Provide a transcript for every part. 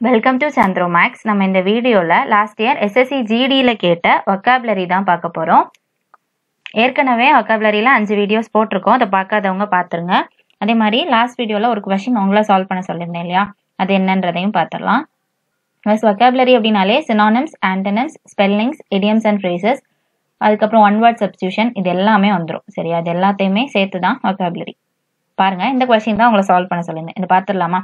Welcome to சந்திரோமேக்ஸ். நம்ம இந்த வீடியோவில் லாஸ்ட் இயர் எஸ்எஸ்சி ஜிடியில் கேட்ட ஒக்காபுலரி தான் பார்க்க போகிறோம். ஏற்கனவே ஒக்காபுலரியில் 5 வீடியோஸ் போட்டிருக்கோம், அதை பார்க்காதவங்க பார்த்துருங்க. அதே மாதிரி லாஸ்ட் வீடியோவில் ஒரு கொஷின் உங்களை சால்வ் பண்ண சொல்லியிருந்தேன் இல்லையா, அது என்னன்றதையும் பார்த்துடலாம். ஃபர்ஸ்ட் ஒக்காபுலரி அப்படின்னாலே synonyms, antonyms, spellings, idioms and phrases, அதுக்கப்புறம் ஒன் வேர்ட் சப்ஸ்டியூஷன், இது எல்லாமே வந்துடும். சரியா, அது எல்லாத்தையுமே சேர்த்து தான் ஒக்காபுலரி. பாருங்கள், இந்த கொஷின் தான் உங்களை சால்வ் பண்ண சொல்லியிருந்தேன். இது பார்த்துடலாமா?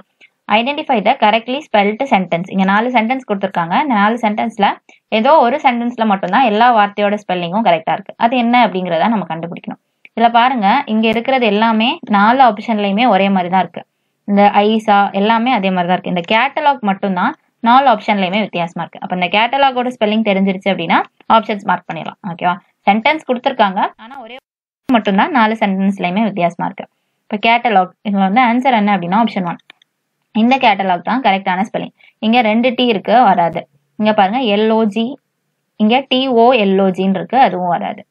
Identify the correctly spelt sentence. இங்கே 4 சென்டென்ஸ் கொடுத்துருக்காங்க. இந்த 4 சென்டென்ஸில் ஏதோ ஒரு சென்டென்ஸில் மட்டும்தான் எல்லா வார்த்தையோட ஸ்பெல்லிங்கும் கரெக்டாக இருக்குது. அது என்ன அப்படிங்கிறத நம்ம கண்டுபிடிக்கணும். இதில் பாருங்கள், இங்கே இருக்கிறது எல்லாமே 4 ஆப்ஷன்லையுமே ஒரே மாதிரி தான் இருக்குது. இந்த ஐசா எல்லாமே அதே மாதிரி தான் இருக்குது. இந்த கேட்டலாக் மட்டும்தான் 4 ஆப்ஷன்லையுமே வித்தியாசமாக இருக்குது. அப்போ இந்த கேட்டலாகோட ஸ்பெல்லிங் தெரிஞ்சிருச்சு அப்படின்னா ஆப்ஷன்ஸ் மார்க் பண்ணிடலாம். ஓகேவா? சென்டென்ஸ் கொடுத்துருக்காங்க, ஆனால் ஒரே மட்டும்தான் 4 சென்டென்ஸ்லையுமே வித்தியாசமாக இருக்குது. இப்போ கேட்டலாக், இதில் வந்து ஆன்சர் என்ன அப்படின்னா ஆப்ஷன் 1. இந்த கேட்டலாக் தான் கரெக்டான ஸ்பெல்லிங். இங்கே 2 டி இருக்கு, வராது. இங்கே பாருங்க எல்ஓஜி, இங்கே டிஓஎல்ஓஜின்னு இருக்கு, அதுவும் வராது.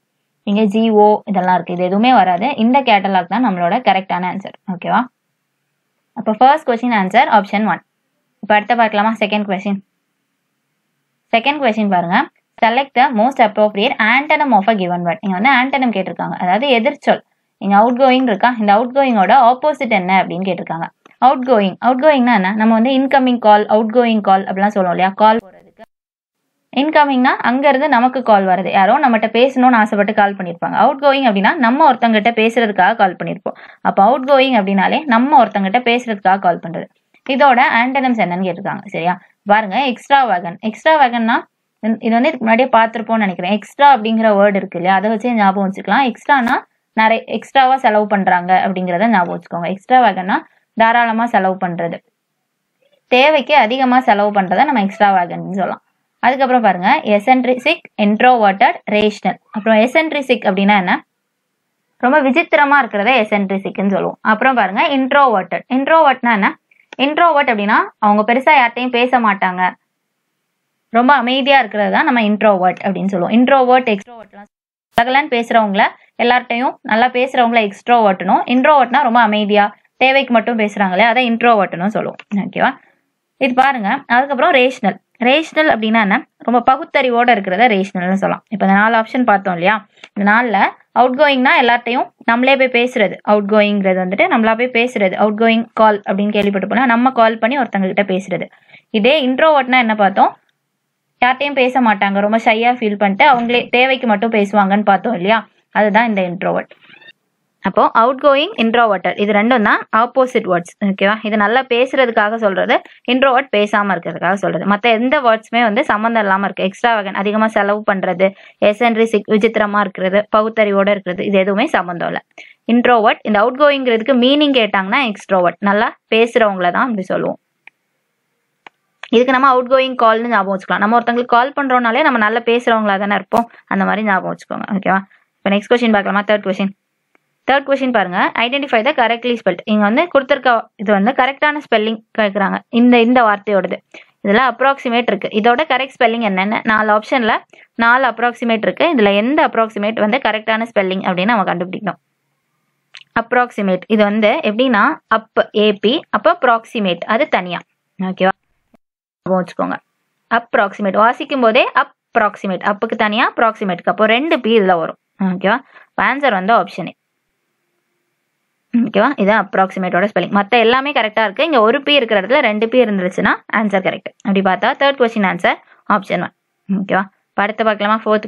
இங்கே ஜிஓ இதெல்லாம் இருக்கு, இது எதுவுமே வராது. இந்த கேட்டலாக் தான் நம்மளோட கரெக்டான ஆன்சர். ஓகேவா? அப்போ ஃபர்ஸ்ட் கொஸ்டின் ஆன்சர் ஆப்ஷன் 1. இப்போ அடுத்த பார்க்கலாமா? Second question. செகண்ட் கொஸ்டின் பாருங்க, select the most appropriate antonym of a given word. இங்கே வந்து ஆண்டனம் கேட்டிருக்காங்க, அதாவது எதிர்ச்சொல். இங்கே அவுட் கோயிங் இருக்கா, இந்த அவுட் கோயிங்கோட ஆப்போசிட் என்ன அப்படின்னு கேட்டிருக்காங்க. அவுட் கோயிங்னா என்ன? நம்ம வந்து இன்கமிங் கால், அவுட் கோயிங் கால் அப்படிலாம் சொல்லுவோம் இல்லையா? கால் போறதுக்கு. இன்கமிங்னா அங்க இருந்து நமக்கு கால் வருது, யாரோ நம்மகிட்ட பேசணும்னு ஆசைப்பட்டு கால் பண்ணியிருப்பாங்க. அவுட் கோயிங் அப்படின்னா நம்ம ஒருத்தங்கிட்ட பேசுறதுக்காக கால் பண்ணியிருப்போம். அப்போ அவுட் கோயிங் அப்படின்னாலே நம்ம ஒருத்தங்கிட்ட பேசுறதுக்காக கால் பண்றது. இதோட ஆண்டனம்ஸ் என்னன்னு கேட்டிருக்காங்க. சரியா, பாருங்க, எக்ஸ்ட்ரா வேகன். எக்ஸ்ட்ரா வேகன்னா இது வந்து இதுக்கு முன்னாடியே பார்த்துருப்போம்னு நினைக்கிறேன். எக்ஸ்ட்ரா அப்படிங்கிற வேர்டு இருக்கு இல்லையா, அதை வச்சு ஞாபகம் வச்சுக்கலாம். எக்ஸ்ட்ரானா நிறைய எக்ஸ்ட்ராவா செலவு பண்றாங்க அப்படிங்கிறத ஞாபகம் வச்சுக்கோங்க. எக்ஸ்ட்ரா வேகன்னா தாராளமாக செலவு பண்ணுறது, தேவைக்கு அதிகமாக செலவு பண்ணுறதை நம்ம எக்ஸ்ட்ரா வேகன்னு சொல்லலாம். அதுக்கப்புறம் பாருங்க, எசென்ட்ரிசிக், இன்ட்ரோவர்ட்டட், ரேஷனல். அப்புறம் எசென்ட்ரிசிக் அப்படின்னா என்ன? ரொம்ப விசித்திரமா இருக்கிறத எசென்ட்ரிசிக்னு சொல்லுவோம். அப்புறம் பாருங்க இன்ட்ரோவர்ட்டட். இன்ட்ரோவர்ட்னா என்ன? இன்ட்ரோவர்ட் அப்படின்னா அவங்க பெருசாக யார்ட்டையும் பேச மாட்டாங்க, ரொம்ப அமைதியாக இருக்கிறது தான் நம்ம இன்ட்ரோவர்ட் அப்படின்னு சொல்லுவோம். இன்ட்ரோவர்ட், எக்ஸ்ட்ரோவர்ட்லாம் பகலன்னு பேசுகிறவங்கள, எல்லார்ட்டையும் நல்லா பேசுகிறவங்கள எக்ஸ்ட்ரோவர்ட்னும். இன்ட்ரோவர்ட்னா ரொம்ப அமைதியாக தேவைக்கு மட்டும் பேசுறாங்களே, அதை இன்ட்ரோவர்ட்னு சொல்லுவோம். ஓகேவா? இது பாருங்க. அதுக்கப்புறம் ரேஷனல். ரேஷனல் அப்படின்னா என்ன? ரொம்ப பகுத்தறிவோட இருக்கிறத ரேஷனல்னு சொல்லலாம். இப்போ இந்த 4 ஆப்ஷன் பார்த்தோம் இல்லையா, இந்த 4ல் அவுட் கோயிங்னா எல்லார்ட்டையும் நம்மளே போய் பேசுறது. அவுட் கோயிங்கிறது வந்துட்டு நம்மளா போய் பேசுறது. அவுட் கோயிங் கால் அப்படின்னு கேள்விப்பட்டு போனா நம்ம கால் பண்ணி ஒருத்தங்க கிட்ட பேசுறது. இதே இன்ட்ரோவர்ட்னா என்ன பார்த்தோம்? யார்ட்டையும் பேச மாட்டாங்க, ரொம்ப ஷையா ஃபீல் பண்ணிட்டு அவங்களே தேவைக்கு மட்டும் பேசுவாங்கன்னு பார்த்தோம் இல்லையா, அதுதான் இந்த இன்ட்ரோவர்ட். அப்போ அவுட் கோயிங், இன்ட்ரோவர்ட்டட், இது ரெண்டும் தான் ஆப்போசிட் வேர்ட்ஸ். ஓகேவா? இது நல்லா பேசுறதுக்காக சொல்றது, இன்ட்ரோவர்ட் பேசாம இருக்கிறதுக்காக சொல்றது. மற்ற எந்த வேர்ட்ஸுமே வந்து சம்மந்தம் இல்லாம இருக்கு. எக்ஸ்ட்ரா வேகன் அதிகமாக செலவு பண்றது, எசென்ட்ரிசிக் விசித்திரமா இருக்கிறது, பகுத்தறிவோட இருக்கிறது, இது எதுவுமே சம்மந்தம் இல்லை. இன்ட்ரோவர்ட். இந்த அவுட் கோயிங்கிறதுக்கு மீனிங் கேட்டாங்கன்னா எக்ஸ்ட்ரோவர்ட், நல்லா பேசுறவங்கள தான் அப்படி சொல்லுவோம். இதுக்கு நம்ம அவுட் கோயிங் கால்னு ஞாபகம் வச்சுக்கலாம். நம்ம ஒருத்தங்களுக்கு கால் பண்றோம்னாலே நம்ம நல்லா பேசுறவங்களா தானே இருப்போம், அந்த மாதிரி ஞாபகம் வச்சுக்கோங்க. ஓகேவா? இப்போ நெக்ஸ்ட் கொஸ்டின் பார்க்கலாமா? தேர்ட் கொஸ்டின் பாருங்க, ஐடென்டிஃபை த கரெக்ட்லி ஸ்பெல்ட். இங்க வந்து கொடுத்துருக்க இது வந்து கரெக்டான ஸ்பெல்லிங் கேட்குறாங்க. இந்த வார்த்தையோடது இதுல அப்ராக்சிமேட் இருக்கு, இதோட கரெக்ட் ஸ்பெல்லிங் என்னன்னு 4 ஆப்ஷன்ல 4 அப்ராக்சிமேட் இருக்கு. இதுல எந்த அப்ராக்சிமேட் வந்து கரெக்டான ஸ்பெல்லிங் அப்படின்னு நம்ம கண்டுபிடிக்கணும். அப்ராக்சிமேட் இது வந்து எப்படின்னா அப், ஏபி, அப்போ ப்ராக்சிமேட் அது தனியா. ஓகேவா? வச்சுக்கோங்க. அப்ராக்சிமேட் வாசிக்கும் போதே அப்ராக்சிமேட், அப்புக்கு தனியா, ப்ராக்சிமேட்டுக்கு அப்போ 2 பி இதுல வரும். ஓகேவா? ஆன்சர் வந்து ஆப்ஷன் ஏ. ஓகேவா? இதுதான் அப்ராக்சிமேட்டோட ஸ்பெல்லிங். மற்ற எல்லாமே கரெக்டாக இருக்குது. இங்கே ஒரு பி இருக்கிற இடத்துல 2 பி இருந்துச்சுன்னா ஆன்சர் கரெக்ட். அப்படி பார்த்தா தேர்ட் கொஸ்டின் ஆன்சர் ஆப்ஷன் 1. ஓகேவா? அடுத்து பார்க்கலாமா? ஃபோர்த்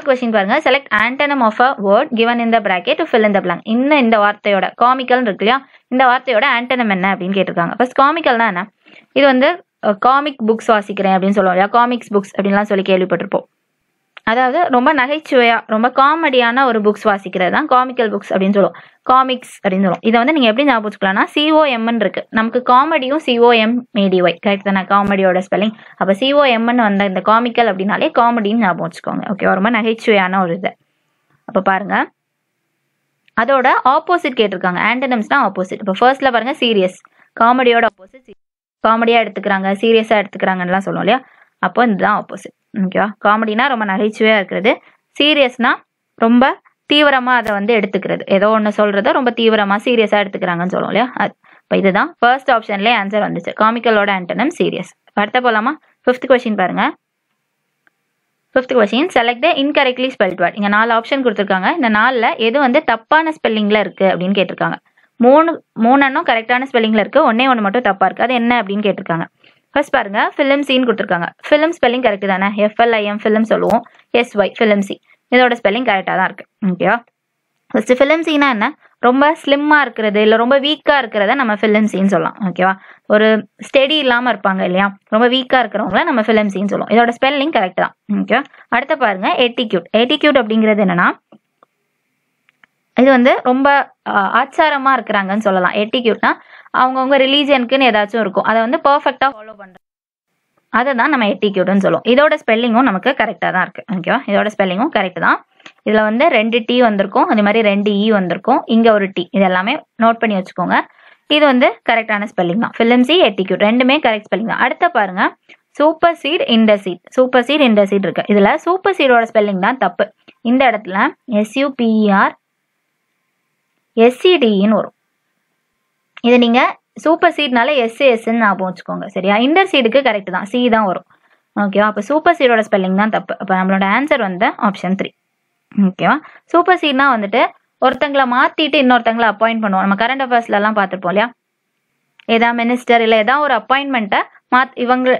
கொஸ்டின் பாருங்க, select antonym of a word given in the bracket to fill in the blank. இந்த வார்த்தையோட காமிக்கல் இருக்கு இல்லையா, இந்த வார்த்தையோட ஆண்டனம் என்ன அப்படின்னு கேட்டிருக்காங்க. ஃபர்ஸ்ட் காமிக்கல்னா என்ன? இது வந்து காமிக் புக்ஸ் வாசிக்கிறேன் அப்படின்னு சொல்லுவோம் இல்லையா, காமிக்ஸ் புக்ஸ் அப்படின்லாம் சொல்லி கேள்விப்பட்டிருப்போம். அதாவது ரொம்ப நகைச்சுவையா, ரொம்ப காமெடியான ஒரு புக்ஸ் வாசிக்கிறது தான் காமிக்கல் புக்ஸ் அப்படின்னு சொல்லுவோம். காமிக்ஸ் அப்படின்னு சொல்லுவோம். இதை வந்து நீங்க எப்படி ஞாபகம் வச்சுக்கலாம்னா COM இருக்கு. நமக்கு காமெடியும் COMEDY கரெக்ட் தானே காமெடியோட ஸ்பெல்லிங். அப்போ COM வந்த இந்த காமிக்கல் அப்படின்னாலே காமெடின்னு ஞாபகம் வச்சுக்கோங்க. ஓகே, ரொம்ப நகைச்சுவையான ஒரு இது. அப்போ பாருங்க, அதோட ஆப்போசிட் கேட்டிருக்காங்க. ஆண்டனம்ஸ் தான் ஆப்போசிட். இப்போ ஃபர்ஸ்ட்ல பாருங்க, சீரியஸ், காமெடியோட ஆப்போசிட். காமெடியா எடுத்துக்கிறாங்க, சீரியஸா எடுத்துக்கிறாங்கன்னு சொல்லுவோம் இல்லையா, அப்போ இதுதான் ஆப்போசிட். ஓகேவா? காமெடினா ரொம்ப நகைச்சுவையா இருக்கிறது, சீரியஸ்னா ரொம்ப தீவிரமா அதை வந்து எடுத்துக்கிறது, ஏதோ ஒன்று சொல்றத ரொம்ப தீவிரமா சீரியஸா எடுத்துக்கிறாங்கன்னு சொல்லுவோம் இல்லையா. இப்போ இதுதான் ஃபர்ஸ்ட் ஆப்ஷன்லேயே ஆன்சர் வந்துச்சு. காமிக்கலோட ஆன்டனம் சீரியஸ். அடுத்த போலாமா? 5th கொஸ்டின் பாருங்க. 5th question select the incorrectly spelt word. இங்கே 4 ஆப்ஷன் கொடுத்துருக்காங்க. இந்த 4ல் எது வந்து தப்பான ஸ்பெல்லிங்கில் இருக்குது அப்படின்னு கேட்டிருக்காங்க. மூணு கரெக்டான ஸ்பெல்லிங்கில் இருக்குது, ஒன்று மட்டும் தப்பாக இருக்குது. அது என்ன அப்படின்னு கேட்டிருக்காங்க. ஃபர்ஸ்ட் பாருங்க, ஃபிலிம் சீன் கொடுத்துருக்காங்க. ஃபிலிம் ஸ்பெல்லிங் கரெக்ட் தானே? FLIM ஃபிலிம் சொல்லுவோம், SY ஃபிலிம் சி. இதோட ஸ்பெல்லிங் கரெக்டாக தான் இருக்குது. ஓகேவா? ஃபர்ஸ்ட் ஃபிலிம் சீனா என்ன? ரொம்ப ஸ்லிம்மாக இருக்கிறது இல்லை ரொம்ப வீக்காக இருக்கிறத நம்ம ஃபிலிம் சீன் சொல்லலாம். ஓகேவா? ஒரு ஸ்டெடி இல்லாமல் இருப்பாங்க இல்லையா, ரொம்ப வீக்காக இருக்கிறவங்கள நம்ம ஃபிலிம் சீன் சொல்லுவோம். இதோட ஸ்பெல்லிங் கரெக்ட் தான். ஓகேவா? அடுத்த பாருங்க, எட்டிக்யூட். எட்டிக்யூட் அப்படிங்கிறது என்னன்னா, இது வந்து ரொம்ப ஆச்சாரமாக இருக்கிறாங்கன்னு சொல்லலாம். எட்டிக்யூட்னா அவங்கவுங்க ரிலீஜியனுக்குன்னு ஏதாச்சும் இருக்கும், அதை வந்து பர்ஃபெக்டாக ஃபாலோ பண்ணுறாங்க, அதை தான் நம்ம எட்டிக்யூட்னு சொல்லுவோம். இதோட ஸ்பெல்லிங்கும் நமக்கு கரெக்டாக தான் இருக்குது. ஓகேவா? இதோட ஸ்பெல்லிங்கும் கரெக்ட் தான். இதில் வந்து 2 T வந்திருக்கும், அதே மாதிரி 2 E வந்திருக்கும், இங்கே ஒரு T. இது எல்லாமே நோட் பண்ணி வச்சுக்கோங்க. இது வந்து கரெக்டான ஸ்பெல்லிங் தான். ஃபிலிம் சி, எட்டிக்யூட் ரெண்டுமே கரெக்ட் ஸ்பெல்லிங் தான். அடுத்த பாருங்க, சூப்பர் சீட், இண்டர்சீட். சூப்பர் சீட், இண்டர்சீட் இருக்கு. இதில் சூப்பர் சீடோட ஸ்பெல்லிங் தான் தப்பு. இந்த இடத்துல SUPER SCDன்னு வரும். இது நீங்கள் சூப்பர் சீட்னால SASன்னு ஞாபகம் வச்சுக்கோங்க. சரியா? இண்டர் சீடுக்கு கரெக்ட் தான், C தான் வரும். ஓகேவா? அப்போ சூப்பர் சீடோட ஸ்பெல்லிங் தான் தப்பு. அப்போ நம்மளோட ஆன்சர் வந்து ஆப்ஷன் 3. ஓகேவா? சூப்பர் சீட்னா வந்துட்டு ஒருத்தங்களை மாற்றிட்டு இன்னொருத்தங்களை அப்பாயிண்ட் பண்ணுவோம். நம்ம கரண்ட் அஃபேர்ஸ்லாம் பார்த்துருப்போம் இல்லையா, ஏதாவது மினிஸ்டர் இல்லை ஏதாவது ஒரு அப்பாயின்மெண்ட்டை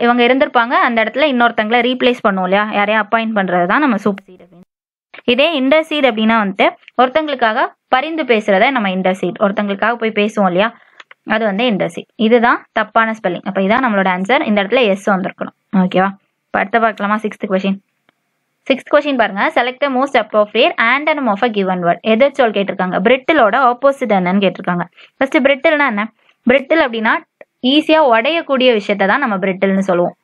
இவங்க இருந்திருப்பாங்க, அந்த இடத்துல இன்னொருத்தங்களை ரீப்ளேஸ் பண்ணுவோம் இல்லையா, யாரையும் அப்பாயிண்ட் பண்ணுறது தான் நம்ம சூப்பர் சீட் அப்படின்னு. இதே இண்டர் சீட் அப்படின்னா வந்துட்டு ஒருத்தங்களுக்காக பரிந்து பேசுறத நம்ம இண்டர் சீட், ஒருத்தங்களுக்காக போய் பேசுவோம் இல்லையா, அது வந்து இண்டர் சீட். இதுதான் தப்பான ஸ்பெல்லிங். அப்போ இதான் நம்மளோட ஆன்சர். இந்த இடத்துல எஸ் வந்திருக்கணும். ஓகேவா? இப்போ அடுத்த பார்க்கலாமா? 6th question. 6th கொஸ்டின் பாருங்க, select most appropriate antonym of a given word. எதிர்ச்சொல் கேட்டிருக்காங்க. பிரிட்டிலோட ஆப்போசிட் என்னன்னு கேட்டிருக்காங்க. ஃபர்ஸ்ட் பிரிட்டில்னா என்ன? பிரிட்டில் அப்படின்னா ஈஸியா உடையக்கூடிய விஷயத்தை தான் நம்ம பிரிட்டில்னு சொல்லுவோம்.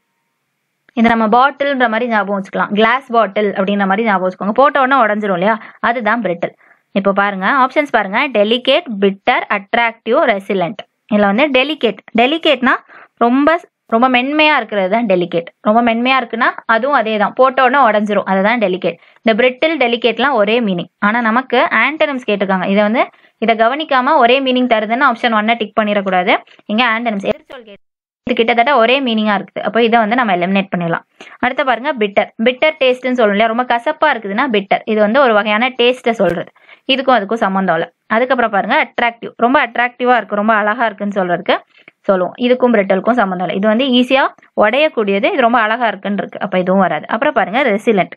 இதை நம்ம பாட்டில்ன்ற மாதிரி ஞாபகம் வச்சுக்கலாம். கிளாஸ் பாட்டில் அப்படின்ற மாதிரி ஞாபகம் வச்சுக்கோங்க. போட்ட உடனே உடஞ்சிரும் இல்லையா, அதுதான் பிரிட்டில். இப்போ பாருங்க, ஆப்ஷன்ஸ் பாருங்க. Delicate, bitter, attractive, resilient. இதில் வந்து டெலிகேட்னா ரொம்ப ரொம்ப மென்மையா இருக்கிறது தான் டெலிகேட். ரொம்ப மென்மையா இருக்குன்னா அதுவும் அதே தான், போட்ட உடனே உடஞ்சிரும், அதுதான் டெலிகேட். இந்த பிரிட்டில், டெலிகேட்லாம் ஒரே மீனிங். ஆனால் நமக்கு ஆண்டனம்ஸ் கேட்டிருக்காங்க. இதை கவனிக்காம ஒரே மீனிங் தருதுன்னு ஆப்ஷன் 1 டிக் பண்ணிடக்கூடாது. இங்கே ஆண்டனம்ஸ் எதிர்ச்சொல் இது கிட்டத்தட்ட ஒரே மீனிங்கா இருக்குது. அப்போ இதை வந்து நம்ம எலிமினேட் பண்ணிடலாம். அடுத்து பாருங்க, பிட்டர் டேஸ்ட்னு சொல்லணும் இல்லையா, ரொம்ப கசப்பா இருக்குதுன்னா பிட்டர். இது வந்து ஒரு வகையான டேஸ்ட்டை சொல்றது. இதுக்கும் அதுக்கும் சம்மந்தம் இல்லை. அதுக்கப்புறம் பாருங்க, அட்ராக்டிவ். ரொம்ப அட்ராக்டிவா இருக்கு, ரொம்ப அழகா இருக்குன்னு சொல்றதுக்கு சொல்லுவோம். இதுக்கும் பிரிட்டலுக்கும் சம்மந்தம் இல்லை. இது வந்து ஈஸியா உடையக்கூடியது, இது ரொம்ப அழகா இருக்குன்னு இருக்கு. அப்போ இதுவும் வராது. அப்புறம் பாருங்க, ரெசிலண்ட்.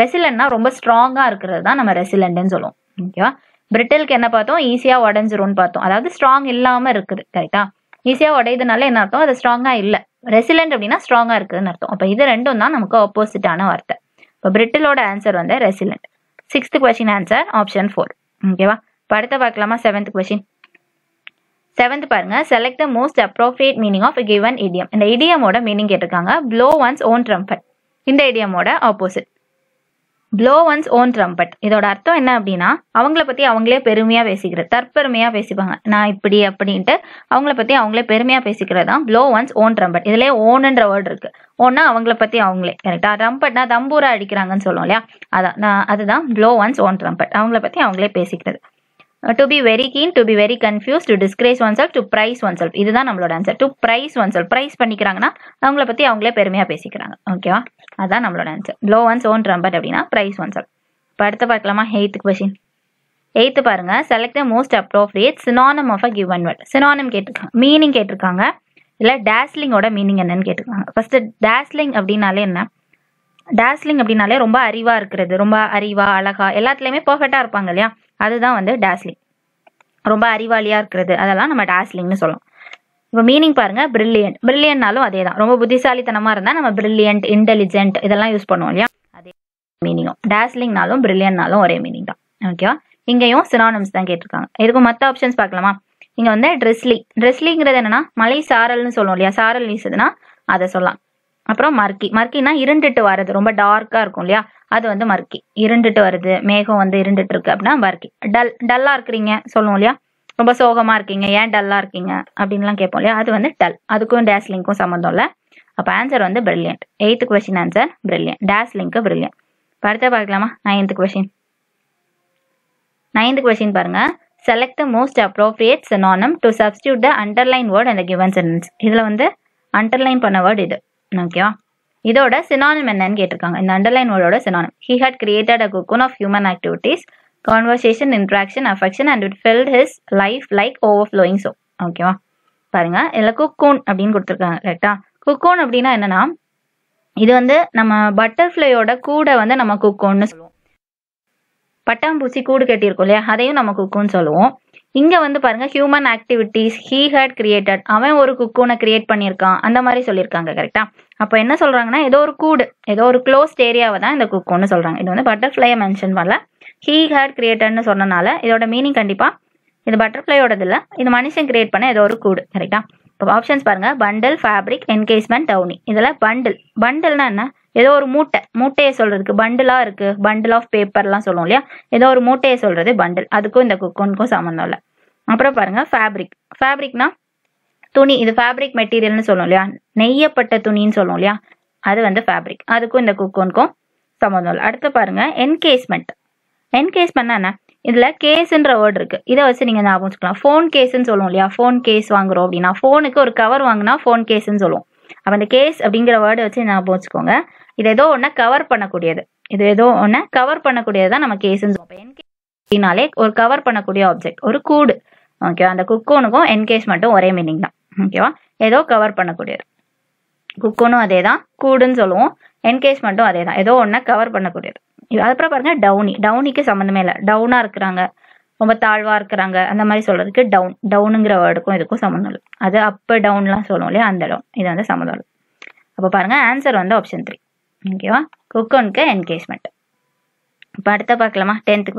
ரெசிலண்ட்னா ரொம்ப ஸ்ட்ராங்கா இருக்கிறது தான் நம்ம ரெசிலண்ட்னு சொல்லுவோம். ஓகேவா? பிரிட்டலுக்கு என்ன பார்த்தோம்? ஈஸியா உடஞ்சிரும்னு பார்த்தோம். அதாவது ஸ்ட்ராங் இல்லாம இருக்குது. கரெக்டா? ஈஸியா உடையதுனால என்ன அர்த்தம்? அது ஸ்ட்ராங்கா இல்லை. ரெசிலண்ட் அப்படின்னா ஸ்ட்ராங்கா இருக்குதுன்னு அர்த்தம். அப்போ இது ரெண்டும் தான் நமக்கு ஆப்போசிட்டான வார்த்தை. இப்போ பிரிட்டிலோட ஆன்சர் வந்து resilient. 6th question answer option 4. ஓகேவா? இப்போ அடுத்த பார்க்கலாமா? 7th question. 7th பாருங்க, select the most appropriate meaning of given idiom. இந்த இடியமோட மீனிங் கேட்டிருக்காங்க. Blow one's own trumpet. இந்த இடியமோட opposite blow one's own trumpet. இதோட அர்த்தம் என்ன அப்படின்னா, அவங்கள பத்தி அவங்களே பெருமையா பேசிக்கிறது, தற்பெருமையா பேசிப்பாங்க. நான் இப்படி அப்படின்ட்டு அவங்கள பத்தி அவங்களே பெருமையா பேசிக்கிறது தான் ப்ளோ ஒன்ஸ் ஓன் ட்ரம்பட். இதுலயே ஓன்ன்ற வேர்டு இருக்கு. ஓன்னா அவங்கள பத்தி அவங்களே. கரெக்டா? ட்ரம்பட்னா தம்பூரா அடிக்கிறாங்கன்னு சொல்லுவோம் இல்லையா, அதுதான் ப்ளோ ஒன்ஸ் ஓன் ட்ரம்பட். அவங்கள பத்தி அவங்களே பேசிக்கிறது. To be very keen, to be very confuse, to disgrace oneself, to praise oneself. இதுதான் நம்மளோட ஆன்சர். To praise oneself. Praise பண்ணிக்கிறாங்கன்னா அவங்கள பத்தி அவங்களே பெருமையா பேசிக்கிறாங்க. ஓகேவா? அதான் நம்மளோட ஆன்சர். ப்ளோ ஒன்ஸ் ஓன் ட்ரம்பட் அப்படின்னா பிரைஸ் ஒன் செல்ஃப். இப்போ அடுத்து பார்க்கலாமா? 8th question. 8th பாருங்க, select the most appropriate synonym of a given word. Synonym கேட்டிருக்காங்க, மீனிங் கேட்டிருக்காங்க. இல்லை டேஸ்லிங்கோட மீனிங் என்னன்னு கேட்டிருக்காங்க. ஃபர்ஸ்ட் டேஸ்லிங் அப்படின்னாலே என்ன? டேஸ்லிங் அப்படின்னாலே ரொம்ப அறிவா இருக்கிறது, ரொம்ப அறிவா அழகா எல்லாத்துலயுமே பெர்ஃபெக்டா இருப்பாங்க இல்லையா, அதுதான் வந்து டேஸ்லிங். ரொம்ப அறிவாளியா இருக்கிறது, அதெல்லாம் நம்ம டேஸ்லிங்னு சொல்லலாம். இப்போ மீனிங் பாருங்க, பிரில்லியன்ட். பிரில்லியன்ட்னாலும் அதே தான், ரொம்ப புத்திசாலித்தனமா இருந்தா நம்ம பிரில்லியன்ட், இன்டெலிஜென்ட் இதெல்லாம் யூஸ் பண்ணுவோம் இல்லையா, அதே மீனிங்கும். டேஸ்லிங்னாலும் பிரில்லியன்ட்னாலும் ஒரே மீனிங் தான். ஓகேவா? இங்கேயும் சினானிம்ஸ் தான் கேட்டிருக்காங்க. இதுக்கும் மற்ற ஆப்ஷன்ஸ் பார்க்கலாமா? இங்க வந்து ட்ரெஸ்லி. ட்ரெஸ்லிங்கிறது என்னன்னா மலை சாரல்னு சொல்லுவோம் இல்லையா, சாரல் வீசுதுன்னா அதை சொல்லலாம். அப்புறம் மர்க்கி. மர்க்கினா இருண்டுட்டு வருது, ரொம்ப டார்க்கா இருக்கும் இல்லையா, அது வந்து மர்க்கி. இருண்டுட்டு வருது, மேகம் வந்து இருண்டுட்டு இருக்கு அப்படின்னா மர்க்கி. டல்லா இருக்கிறீங்க சொல்லுவோம் இல்லையா, ரொம்ப சோகமா இருக்கீங்க, ஏன் டல்லா இருக்கீங்க அப்படின்லாம் கேட்போம் இல்லையா, அது வந்து டல். அதுக்கும் டேஸ்லிங்க்கும் சம்மந்தம் இல்லை. அப்போ ஆன்சர் வந்து brilliant. 8th question answer brilliant. டேஸ்லிங்க்கு பிரில்லியன்ட். அடுத்த பார்க்கலாமா? 9th question. 9th கொஸ்டின் பாருங்க, select the most appropriate synonym to substitute the underlined word in the given sentence. இதுல வந்து underline பண்ண word இது. ஓகேவா? இதோட synonym என்னன்னு கேட்டிருக்காங்க. இந்த underline wordோட synonym. He had created a cocoon of human activities, conversation, interaction, affection and it filled his life like overflowing soap. ஓகேவா? பாருங்க இதுல cocoon அப்படின்னு கொடுத்துருக்காங்க. கரெக்டா? cocoon அப்படின்னா என்னன்னா இது வந்து நம்ம பட்டர்ஃப்ளையோட கூட வந்து நம்ம குக்கோன்னு சொல்லுவோம். பட்டாம்பூச்சி கூடு கட்டியிருக்கோம் இல்லையா, அதையும் நம்ம குக்குன்னு சொல்லுவோம். இங்க வந்து பாருங்க human activities he had created, அவன் ஒரு குக்கூனை கிரியேட் பண்ணியிருக்கான் அந்த மாதிரி சொல்லியிருக்காங்க. கரெக்டா? அப்போ என்ன சொல்றாங்கன்னா ஏதோ ஒரு கூடு, ஏதோ ஒரு க்ளோஸ்ட் ஏரியாவை தான் இந்த குக்கூன்னு சொல்றாங்க. இது வந்து பட்டர்ஃப்ளையை மென்ஷன் பண்ணல, ஹீ ஹேட் கிரியேட்டட்னு சொன்னனால இதோட மீனிங் கண்டிப்பா இது பட்டர்ஃப்ளையோடது இல்லை, இது மனுஷன் கிரியேட் பண்ண ஏதோ ஒரு கூடு. கரெக்டா? இப்போ ஆப்ஷன்ஸ் பாருங்க, பண்டில், ஃபேப்ரிக், என்கேஸ்மெண்ட், டவுனி. இதில் பண்டில்னா என்ன, ஏதோ ஒரு மூட்டையை சொல்றதுக்கு பண்டிலா இருக்கு, பண்டில் ஆஃப் பேப்பர்லாம் சொல்லுவோம் இல்லையா, ஏதோ ஒரு மூட்டையை சொல்றது பண்டில். அதுக்கும் இந்த குக்கோனுக்கும் சம்மந்தம் இல்லை. அப்புறம் பாருங்க ஃபேப்ரிக்னா துணி, இது ஃபேப்ரிக் மெட்டீரியல்னு சொல்லுவோம் இல்லையா, நெய்யப்பட்ட துணின்னு சொல்லுவோம் இல்லையா, அது வந்து ஃபேப்ரிக். அதுக்கும் இந்த குக்கோனுக்கும் சம்மந்தம் இல்லை. அடுத்து பாருங்க என்கேஸ்மெண்ட்னா என்ன, இதுல கேஸ்ன்ற வேர்டு இருக்கு, இதை வச்சு நீங்க ஞாபகம் வச்சுக்கலாம். ஃபோன் கேஸ்ன்னு சொல்லுவோம் இல்லையா, ஃபோன் கேஸ் வாங்குறோம் அப்படின்னா ஃபோனுக்கு ஒரு கவர் வாங்கினா ஃபோன் கேஸ்ன்னு சொல்லுவோம். அப்ப அந்த கேஸ் அப்படிங்கிற வேர்டு வச்சு ஞாபகம் வச்சுக்கோங்க. இது ஏதோ ஒன்ன கவர் பண்ணக்கூடியது, தான் நம்ம கேஸ்ன்னு சொல்லுவோம். அப்படின்னாலே ஒரு கவர் பண்ணக்கூடிய ஆப்ஜெக்ட், ஒரு கூடு. ஓகேவா? அந்த குக்கோனுக்கும் என்கேஸ்மெண்ட்டும் ஒரே மீனிங் தான். ஓகேவா? ஏதோ கவர் பண்ணக்கூடியது. குக்கோனும் அதே தான், கூடுன்னு சொல்லுவோம். என்கேஸ்மெண்ட்டும் அதே தான், ஏதோ ஒன்ன கவர் பண்ணக்கூடியது. அதுக்கப்புறம் பாருங்க டவுனிக்கு சம்மந்தமே இல்லை, டவுனா இருக்கிறாங்க, ரொம்ப தாழ்வா இருக்கிறாங்க அந்த மாதிரி சொல்றதுக்கு டவுனுங்கிற வேர்டுக்கும் இதுக்கும் சம்மந்தம் இல்லை. அது அப் டவுன்லாம் சொல்லுவோம் இல்லையா, அந்த டவுன், இது வந்து சம்மந்தம் இல்லை. அப்போ பாருங்க ஆன்சர் வந்து ஆப்ஷன் 3. ஓகேவா? குக்கோனுக்கு என்கேஸ்மெண்ட். இப்போ அடுத்த பார்க்கலாமா, 10th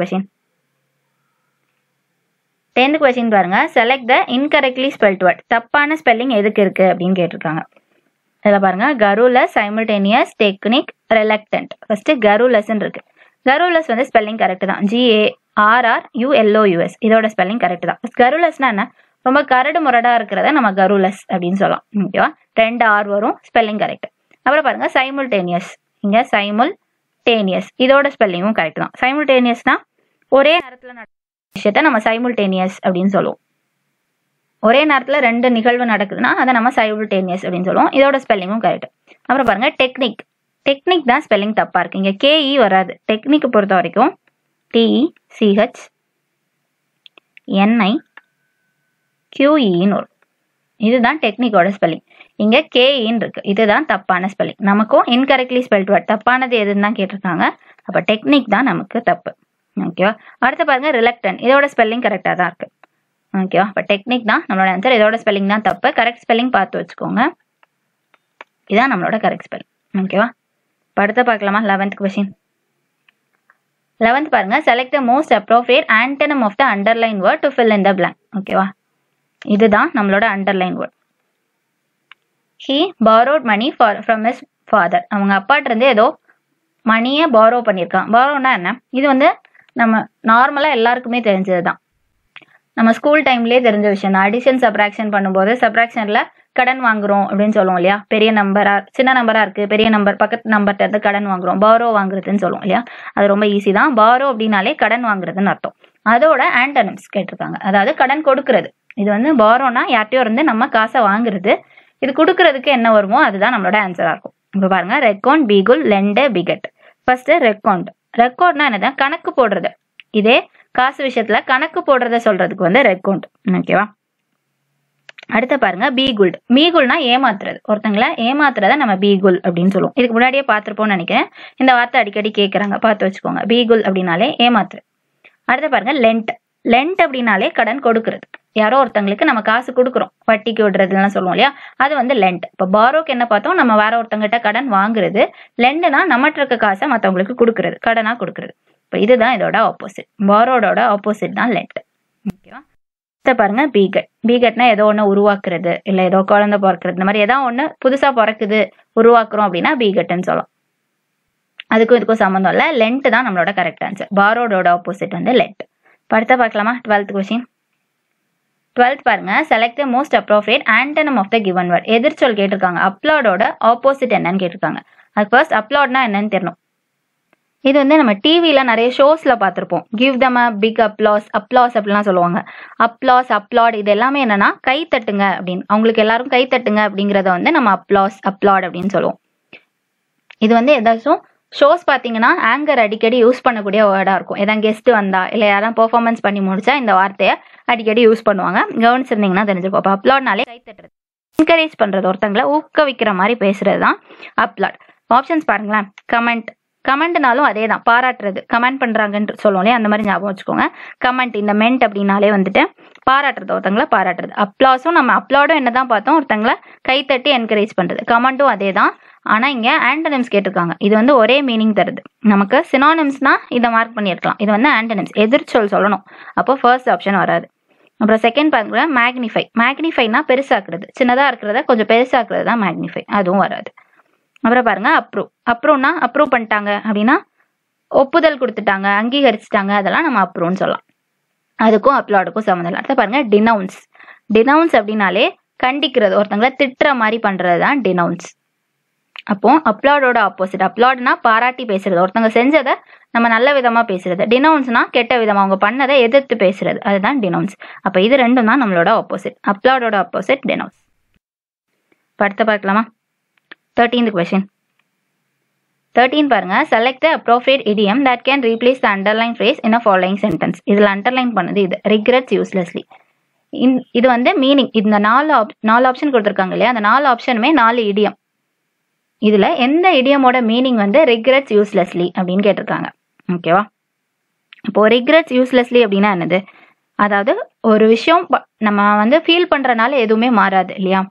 கொஸ்டின் பாருங்க, செலக்ட் த இன்கரெக்ட்லி ஸ்பெல்ட் வேர்ட். தப்பான ஸ்பெல்லிங் எதுக்கு இருக்கு அப்படின்னு கேட்டிருக்காங்க. இதில் பாருங்க கருலஸ், சைமல்டேனியஸ், டெக்னிக், ரெலக்டன்ட். ஃபர்ஸ்ட் கருலஸ் இருக்கு. கருலஸ் வந்து ஸ்பெல்லிங் கரெக்ட் தான், GARRULOUS, இதோட ஸ்பெல்லிங் கரெக்ட் தான். கருலஸ்னா என்ன, ரொம்ப கரடு முரடா இருக்கிறத நம்ம கருலஸ் அப்படின்னு சொல்லலாம். ஓகேவா? 2 R வரும், ஸ்பெல்லிங் கரெக்ட். அப்புறம் பாருங்க சைமல்டேனியஸ், இங்க சைமல்டேனியஸ், இதோட ஸ்பெல்லிங்கும் கரெக்ட் தான். சைமல்டேனியஸ்னா ஒரே நேரத்தில் நடக்கிற விஷயத்த நம்ம சைமல்டேனியஸ் அப்படின்னு சொல்லுவோம். ஒரே நேரத்தில் 2 நிகழ்வு நடக்குதுன்னா அதை நம்ம சைமல்டேனியஸ் அப்படின்னு சொல்லுவோம். இதோட ஸ்பெல்லிங்கும் கரெக்ட். அப்புறம் பாருங்க டெக்னிக் தான் ஸ்பெல்லிங் தப்பா இருக்கு. இங்க KE வராது. டெக்னிக் பொறுத்த வரைக்கும் TECHNIQEன்னு வரும். இதுதான் டெக்னிக்கோட ஸ்பெல்லிங். இங்க KEன்னு இருக்கு, இதுதான் தப்பான ஸ்பெல்லிங். நமக்கும் இன்கரெக்ட்லி ஸ்பெல்ட் வேர்ட் தப்பானது எதுன்னு தான் கேட்டிருக்காங்க. அப்ப டெக்னிக் தான் நமக்கு தப்பு. ஓகேவா? அடுத்து பாருங்க ரிலக்டன்ட், இதோட ஸ்பெல்லிங் கரெக்டா தான் இருக்கு. ஓகேவா? அப்ப டெக்னிக் தான் நம்மளோட ஆன்சர், இதோட ஸ்பெல்லிங் தான் தப்பு. கரெக்ட் ஸ்பெல்லிங் பார்த்து வச்சுக்கோங்க, இதான் நம்மளோட கரெக்ட் ஸ்பெல்லிங். ஓகேவா? அடுத்து பார்க்கலாமா, 11th கொஸ்டின். 11th பாருங்க, select the most appropriate antonym of the underline word to fill in the blank. ஓகேவா? இதுதான் நம்மளோட underline word. He borrowed money from his father. அவங்க அப்பாட்ட இருந்து ஏதோ மணியை borrow பண்ணியிருக்கான். borrowனா என்ன, இது வந்து நம்ம நார்மலா எல்லாருக்குமே தெரிஞ்சதுதான், நம்ம ஸ்கூல் டைம்லயே தெரிஞ்ச விஷயம் தான். அடிஷன் சப்ராக்ஷன் பண்ணும்போது சப்ராக்ஷன்ல கடன் வாங்குறோம் அப்படின்னு சொல்லுவோம் இல்லையா, பெரிய நம்பரா சின்ன நம்பரா இருக்கு, பெரிய நம்பர் பக்கத்து நம்பர்ட்ட இருந்து கடன் வாங்குறோம், borrow வாங்குறதுன்னு சொல்லுவோம் இல்லையா. அது ரொம்ப ஈஸி தான். borrow அப்படின்னாலே கடன் வாங்குறதுன்னு அர்த்தம். அதோட ஆன்டனிம்ஸ் கேட்டிருக்காங்க, அதாவது கடன் கொடுக்கறது. இது வந்து borrowனா யார்ட்டையோ இருந்து நம்ம காசை வாங்குறது, இது கொடுக்கறதுக்கு என்ன வருமோ அதுதான் நம்மளோட ஆன்சரா இருக்கும். இப்போ பாருங்க ரெக்கவுண்ட், பீகுல், லெண்ட், பிகட். ஃபர்ஸ்ட் ரெக்கார்ட்னா என்னது, கணக்கு போடுறது. இதே காசு விஷயத்துல கணக்கு போடுறத சொல்றதுக்கு வந்து ரெக்கவுண்ட். ஓகேவா? அடுத்த பாருங்க பீகுல்னா ஏமாத்துறது, ஒருத்தங்களை ஏமாத்துறத நம்ம பீகுல் அப்படின்னு சொல்லுவோம். இதுக்கு முன்னாடியே பார்த்திருப்போம்னு நினைக்கிறேன், இந்த வார்த்தை அடிக்கடி கேட்கறாங்க, பார்த்து வச்சுக்கோங்க. பீகுல் அப்படின்னாலே ஏமாத்துறது. அடுத்த பாருங்க லெண்ட் அப்படின்னாலே கடன் கொடுக்கறது, யாரோ ஒருத்தங்களுக்கு நம்ம காசு கொடுக்குறோம், வட்டிக்கு விடுறதுலாம் சொல்லுவோம் இல்லையா, அது வந்து லெண்ட். இப்போ பாரோக்கு என்ன பார்த்தோம், நம்ம வேற ஒருத்தங்கிட்ட கடன் வாங்குறது. லெண்ட்னா நம்மகிட்ட இருக்க காசை மற்றவங்களுக்கு கொடுக்கறது, கடனா கொடுக்கறது. இப்போ இதுதான் இதோட ஆப்போசிட், பாரோடோட ஆப்போசிட் தான் லெண்ட். ஓகேவா? பாருங்க பீகட்னா ஏதோ ஒண்ணு உருவாக்குறது, இல்ல ஏதோ குழந்தை பிறக்கிறது, இந்த மாதிரி ஏதாவது ஒண்ணு புதுசா பிறக்குது உருவாக்குறோம் அப்படின்னா பீகட்னு சொல்லலாம். அதுக்கும் இதுக்கும் சம்மந்தம் இல்ல, லெண்ட் தான் நம்மளோட கரெக்ட் ஆன்சர். பாரோடோட ஆப்போசிட் வந்து லெண்ட். அடுத்த பார்க்கலாமா, 12th கொஸ்டின். 12th பாருங்க, select the most appropriate antonym of the given word. எதிர்ச்சொல் கேட்டிருக்காங்க, அப்லாடோட ஆப்போசிட் என்னன்னு கேட்டிருக்காங்க. அது ஃபர்ஸ்ட் அப்லாட்னா என்னன்னு தெரியணும். இது வந்து நம்ம டிவில நிறைய ஷோஸ்ல பார்த்திருப்போம். Give them a big applause அப்படிலாம் சொல்லுவாங்க. அப்ளாட் இது எல்லாமே என்னன்னா கை தட்டுங்க அப்படின்னு, அவங்களுக்கு எல்லாரும் கை தட்டுங்க அப்படிங்கறத வந்து நம்ம அப்ளாட் அப்படின்னு சொல்லுவோம். இது வந்து ஏதாச்சும் ஷோஸ் பாத்தீங்கன்னா ஆங்கர் அடிக்கடி யூஸ் பண்ணக்கூடிய வேர்டா இருக்கும். ஏதாவது கெஸ்ட் வந்தா இல்ல யாராவது பெர்ஃபார்மன்ஸ் பண்ணி முடிச்சா இந்த வார்த்தையை அடிக்கடி யூஸ் பண்ணுவாங்க. கவனிச்சிருந்தீங்கன்னா தெரிஞ்சுக்கோ. அப்ப அப்ளாட்னாலே கை தட்டுறது, என்கரேஜ் பண்றது, ஒருத்தங்களை ஊக்குவிக்கிற மாதிரி பேசுறது தான் அப்ளாட். ஆப்ஷன்ஸ் பாருங்களேன். கமெண்ட்னாலும் அதே தான், பாராட்டுறது, கமெண்ட் பண்றாங்கன்னு சொல்லுவோம் இல்லையா, அந்த மாதிரி ஞாபகம் வச்சுக்கோங்க. கமெண்ட் இந்த மென்ட் அப்படின்னாலே வந்துட்டு பாராட்டுறது, ஒருத்தங்களை பாராட்டுறது. அப்ளாஸும் நம்ம அப்ளாடும் என்னதான் பார்த்தோம், ஒருத்தங்களை கைத்தட்டி என்கரேஜ் பண்றது. கமெண்ட்டும் அதே தான். ஆனா இங்க ஆண்டனிம்ஸ் கேட்டிருக்காங்க. இது வந்து ஒரே மீனிங் தருது. நமக்கு சினானிம்ஸ்னா இதை மார்க் பண்ணியிருக்கலாம். இது வந்து ஆண்டனிம்ஸ், எதிர்ச்சொல் சொல்லணும். அப்போ ஃபர்ஸ்ட் ஆப்ஷன் வராது. அப்புறம் செகண்ட் பாருங்க, மேக்னிஃபைனா பெருசாக்குறது, சின்னதா இருக்கிறத கொஞ்சம் பெருசாக்குறது தான் மேக்னிஃபை, அதுவும் வராது. அப்புறம் பாருங்க, அப்ரூவ்னா அப்ரூவ் பண்ணிட்டாங்க அப்படின்னா ஒப்புதல் கொடுத்துட்டாங்க, அங்கீகரிச்சுட்டாங்க, அதெல்லாம் நம்ம அப்ரூவ்னு சொல்லலாம். அதுக்கும் அப்ளாடுக்கும் சம்மந்தம் இல்லை. அடுத்து பாருங்க, டினவுன்ஸ் அப்படின்னாலே கண்டிக்கிறது, ஒருத்தங்களை திட்டுற மாதிரி பண்றது தான் டினவுன்ஸ். அப்போ அப்ளாடோட ஆப்போசிட், அப்ளாட்னா பாராட்டி பேசுறது, ஒருத்தங்க செஞ்சதை நம்ம நல்ல விதமா பேசுறது. டினவுன்ஸ்னா கெட்ட விதமா அவங்க பண்ணதை எதிர்த்து பேசுறது, அதுதான் டினவுன்ஸ். அப்ப இது ரெண்டும் தான் நம்மளோட ஆப்போசிட். அப்ளாடோட opposite denounce. அடுத்த பார்க்கலாமா? 13th question. 13 பாருங்க, select the appropriate idiom that can replace the underlined phrase in a following sentence. இதுல அண்டர்லைன் பண்ணது இது regrets uselessly. இது வந்து மீனிங், இந்த நாலு ஆப்ஷன் கொடுத்துருக்காங்க இல்லையா, அந்த 4 ஆப்ஷனுமே 4 இடியம். இதுல எந்த இடியமோட மீனிங் வந்து regrets uselessly அப்படின்னு கேட்டிருக்காங்க. ஓகேவா? இப்போ regrets uselessly அப்படின்னா என்னது? அதாவது ஒரு விஷயம் நம்ம வந்து ஃபீல் பண்றனால எதுவுமே மாறாது இல்லையா.